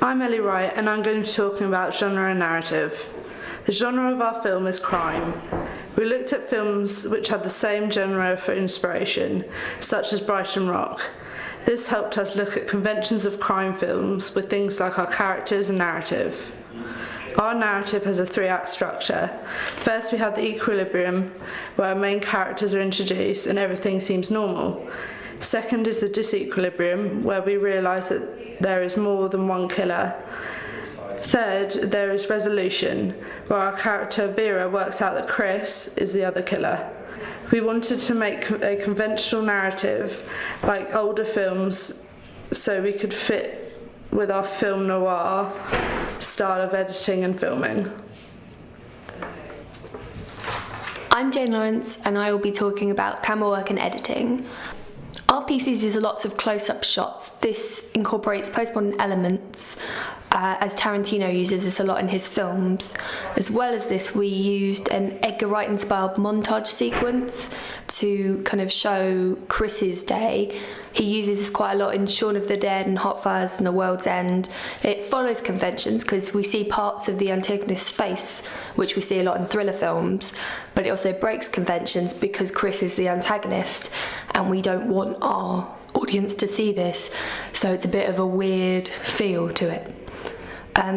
I'm Ellie Wright and I'm going to be talking about genre and narrative. The genre of our film is crime. We looked at films which had the same genre for inspiration, such as Brighton Rock. This helped us look at conventions of crime films with things like our characters and narrative. Our narrative has a 3-act structure. First we have the equilibrium, where our main characters are introduced and everything seems normal. Second is the disequilibrium, where we realise that there is more than one killer. Third, there is resolution, where our character Vera works out that Chris is the other killer. We wanted to make a conventional narrative like older films so we could fit with our film noir style of editing and filming. I'm Jane Lawrance and I will be talking about camera work and editing. Our piece uses lots of close-up shots. This incorporates postmodern elements, as Tarantino uses this a lot in his films. As well as this, we used an Edgar Wright-inspired montage sequence to kind of show Chris's day. He uses this quite a lot in Shaun of the Dead and Hot Fuzz and The World's End. It follows conventions because we see parts of the antagonist's face, which we see a lot in thriller films, but it also breaks conventions because Chris is the antagonist and we don't want our audience to see this, so it's a bit of a weird feel to it.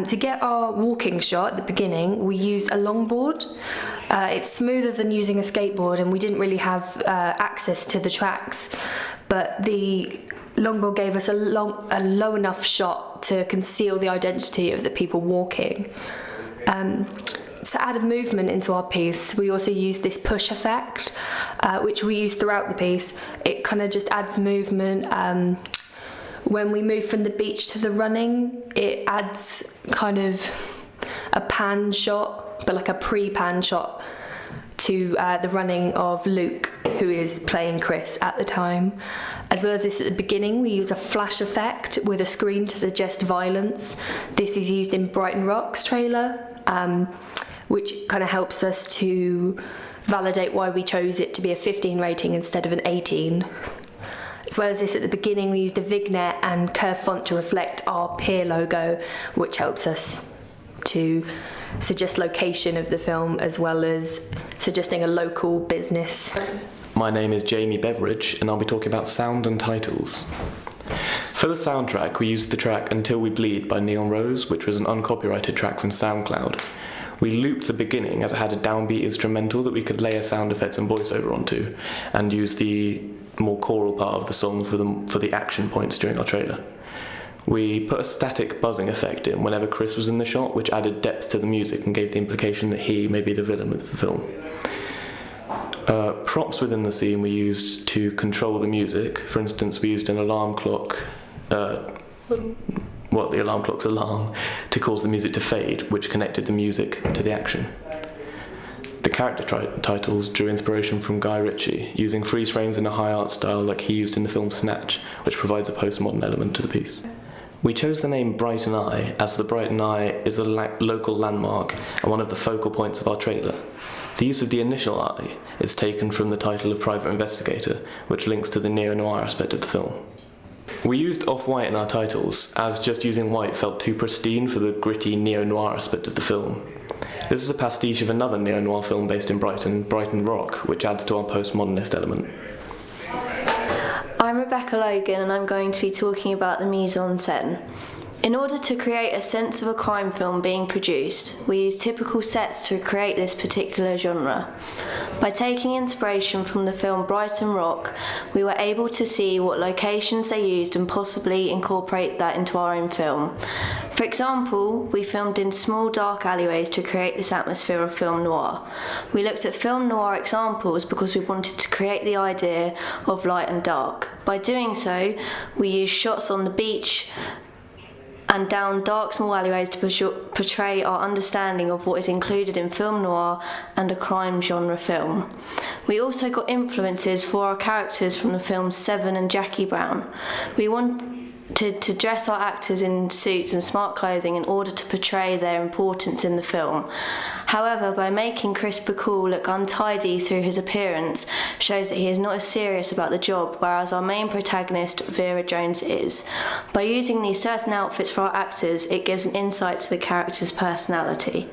To get our walking shot at the beginning, we used a longboard. It's smoother than using a skateboard and we didn't really have access to the tracks, but the longboard gave us a low enough shot to conceal the identity of the people walking. To add a movement into our piece, we also used this push effect, which we use throughout the piece. It kind of just adds movement. When we move from the beach to the running, it adds kind of a pan shot, but like a pre-pan shot to the running of Luke, who is playing Chris at the time. As well as this at the beginning, we use a flash effect with a screen to suggest violence. This is used in Brighton Rock's trailer, which kind of helps us to validate why we chose it to be a 15 rating instead of an 18. As well as this at the beginning, we used a vignette and curved font to reflect our peer logo, which helps us to suggest location of the film as well as suggesting a local business. My name is Jamie Beveridge and I'll be talking about sound and titles. For the soundtrack, we used the track Until We Bleed by Neon Rose, which was an uncopyrighted track from SoundCloud. We looped the beginning as it had a downbeat instrumental that we could layer sound effects and voiceover onto, and use the more choral part of the song for the action points during our trailer. We put a static buzzing effect in whenever Chris was in the shot, which added depth to the music and gave the implication that he may be the villain of the film. Props within the scene we used to control the music. For instance, we used an alarm clock, the alarm clock's alarm, to cause the music to fade, which connected the music to the action. The character titles drew inspiration from Guy Ritchie, using freeze frames in a high art style like he used in the film Snatch, which provides a postmodern element to the piece. We chose the name Brighton Eye as the Brighton Eye is a local landmark and one of the focal points of our trailer. The use of the initial I is taken from the title of Private Investigator, which links to the neo-noir aspect of the film. We used off-white in our titles, as just using white felt too pristine for the gritty neo-noir aspect of the film. This is a pastiche of another neo-noir film based in Brighton, Brighton Rock, which adds to our postmodernist element. I'm Becca Logan and I'm going to be talking about the mise-en-scène. In order to create a sense of a crime film being produced, we use typical sets to create this particular genre. By taking inspiration from the film Brighton Rock, we were able to see what locations they used and possibly incorporate that into our own film. For example, we filmed in small dark alleyways to create this atmosphere of film noir. We looked at film noir examples because we wanted to create the idea of light and dark. By doing so, we used shots on the beach and down dark small alleyways to portray our understanding of what is included in film noir and a crime genre film. We also got influences for our characters from the films Seven and Jackie Brown. We wanted to dress our actors in suits and smart clothing in order to portray their importance in the film. However, by making Chris Bacall look untidy through his appearance shows that he is not as serious about the job, whereas our main protagonist, Vera Jones, is. By using these certain outfits for our actors, it gives an insight to the character's personality.